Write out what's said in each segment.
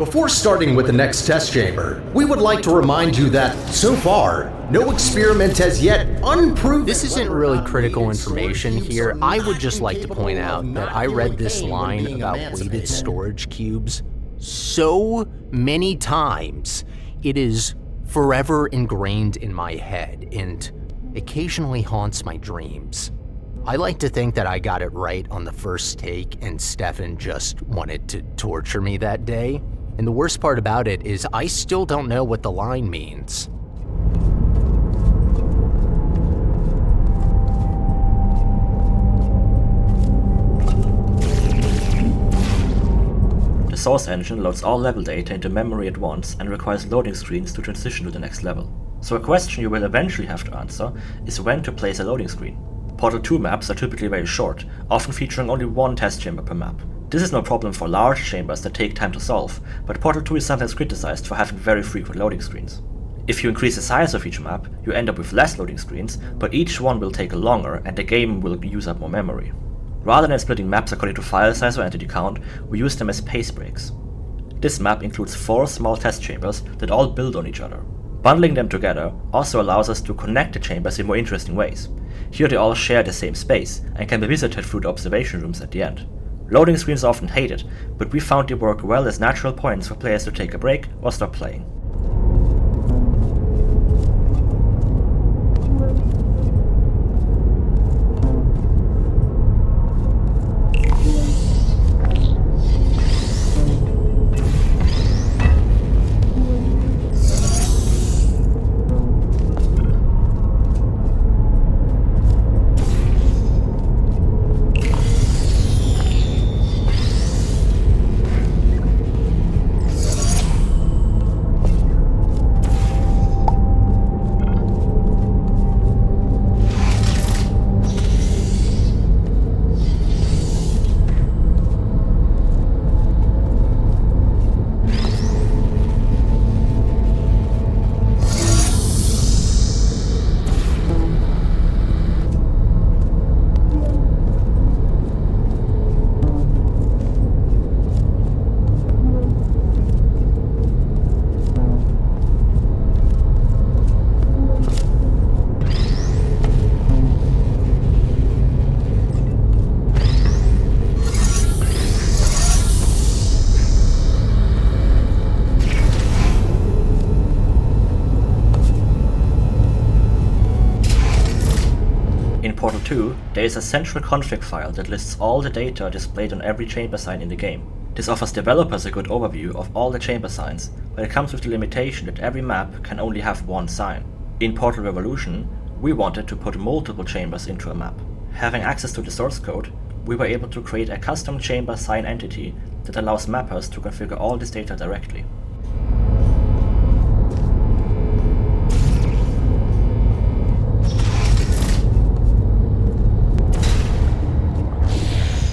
Before starting with the next test chamber, we would like to remind you that, so far, no experiment has yet unproven... This isn't really critical information here. I would just like to point out that I read this line about weighted storage cubes so many times. It is forever ingrained in my head and occasionally haunts my dreams. I like to think that I got it right on the first take and Stefan just wanted to torture me that day. And the worst part about it is I still don't know what the line means. The Source engine loads all level data into memory at once and requires loading screens to transition to the next level. So a question you will eventually have to answer is when to place a loading screen. Portal 2 maps are typically very short, often featuring only one test chamber per map. This is no problem for large chambers that take time to solve, but Portal 2 is sometimes criticized for having very frequent loading screens. If you increase the size of each map, you end up with less loading screens, but each one will take longer and the game will use up more memory. Rather than splitting maps according to file size or entity count, we use them as pace breaks. This map includes 4 small test chambers that all build on each other. Bundling them together also allows us to connect the chambers in more interesting ways. Here they all share the same space and can be visited through the observation rooms at the end. Loading screens are often hated, but we found they work well as natural points for players to take a break or stop playing. In Portal 2, there is a central config file that lists all the data displayed on every chamber sign in the game. This offers developers a good overview of all the chamber signs, but it comes with the limitation that every map can only have one sign. In Portal Revolution, we wanted to put multiple chambers into a map. Having access to the source code, we were able to create a custom chamber sign entity that allows mappers to configure all this data directly.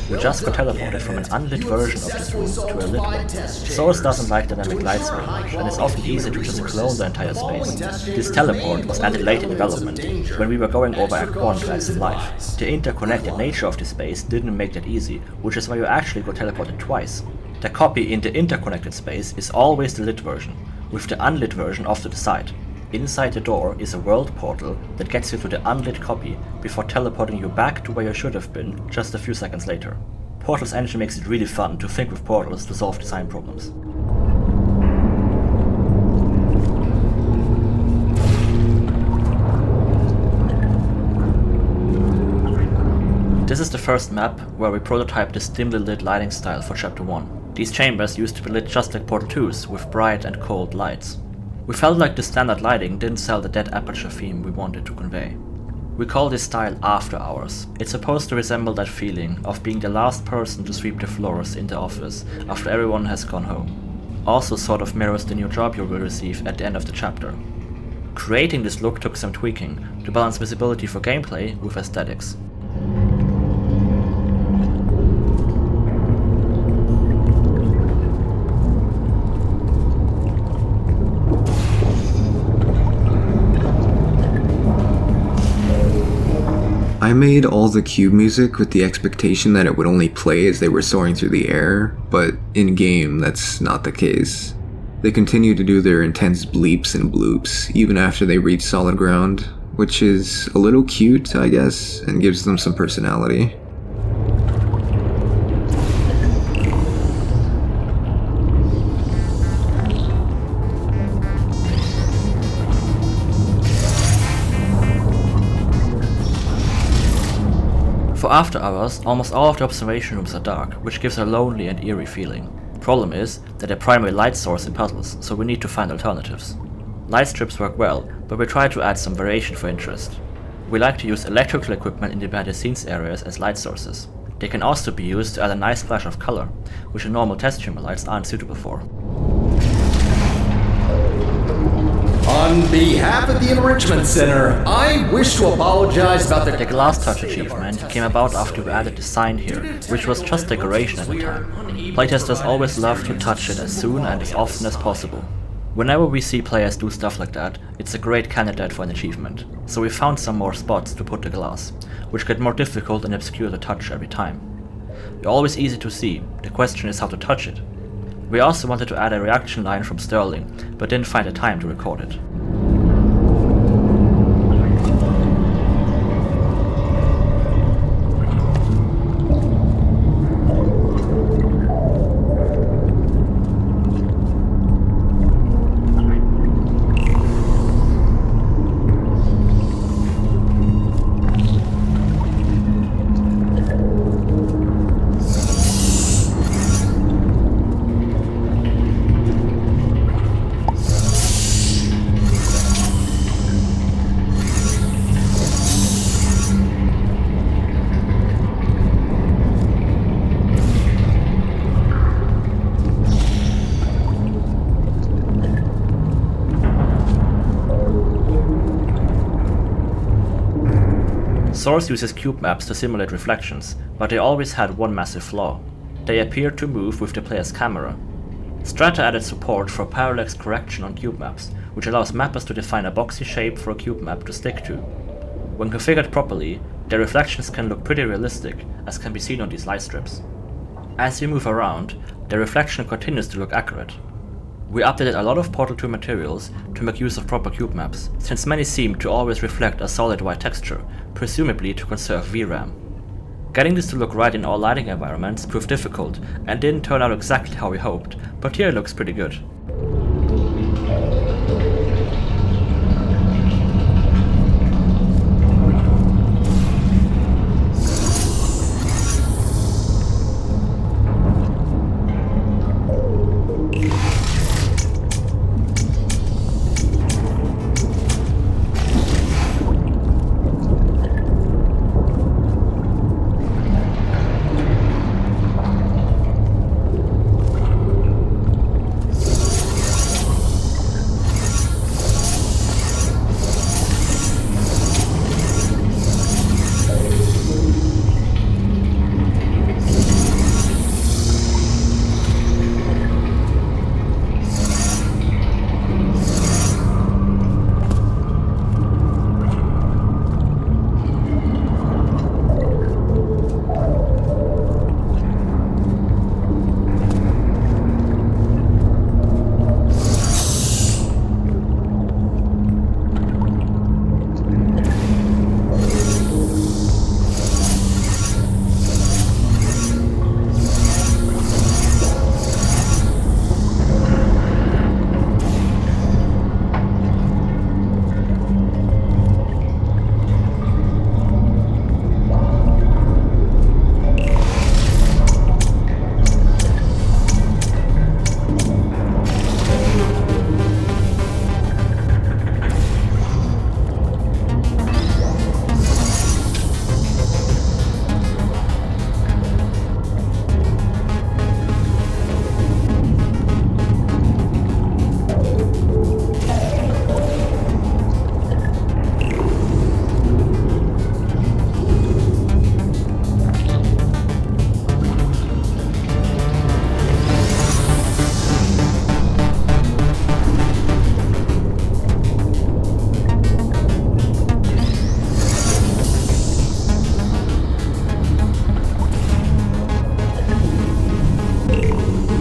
We just got teleported from an unlit version of this room to a lit one. Source doesn't like dynamic lights very much, and it's often easy to just clone the entire space. This teleport was added late in development, when we were going over Act 1 to add some life. The interconnected nature of this space didn't make that easy, which is why you actually got teleported twice. The copy in the interconnected space is always the lit version, with the unlit version off to the side. Inside the door is a world portal that gets you to the unlit copy before teleporting you back to where you should have been just a few seconds later. Portal's engine makes it really fun to think with portals to solve design problems. This is the first map where we prototyped this dimly lit lighting style for Chapter 1. These chambers used to be lit just like Portal 2's, with bright and cold lights. We felt like the standard lighting didn't sell the dead aperture theme we wanted to convey. We call this style After Hours. It's supposed to resemble that feeling of being the last person to sweep the floors in the office after everyone has gone home. Also sort of mirrors the new job you will receive at the end of the chapter. Creating this look took some tweaking to balance visibility for gameplay with aesthetics. I made all the cube music with the expectation that it would only play as they were soaring through the air, but in-game that's not the case. They continue to do their intense bleeps and bloops even after they reach solid ground, which is a little cute, I guess, and gives them some personality. For After Hours, almost all of the observation rooms are dark, which gives a lonely and eerie feeling. Problem is that they're primary light source in puzzles, so we need to find alternatives. Light strips work well, but we try to add some variation for interest. We like to use electrical equipment in the behind the scenes areas as light sources. They can also be used to add a nice splash of color, which the normal test chamber lights aren't suitable for. On behalf of the Enrichment Center, I wish to apologize about The Glass Touch achievement came about after we added the sign here, which was just decoration at the time. Playtesters always love to touch it as soon and as often as possible. Whenever we see players do stuff like that, it's a great candidate for an achievement. So we found some more spots to put the glass, which get more difficult and obscure to touch every time. They're always easy to see, the question is how to touch it. We also wanted to add a reaction line from Sterling, but didn't find the time to record it. Source uses cube maps to simulate reflections, but they always had one massive flaw. They appeared to move with the player's camera. Strata added support for parallax correction on cube maps, which allows mappers to define a boxy shape for a cube map to stick to. When configured properly, their reflections can look pretty realistic, as can be seen on these light strips. As you move around, their reflection continues to look accurate. We updated a lot of Portal 2 materials to make use of proper cube maps, since many seem to always reflect a solid white texture, presumably to conserve VRAM. Getting this to look right in all lighting environments proved difficult and didn't turn out exactly how we hoped, but here it looks pretty good. me.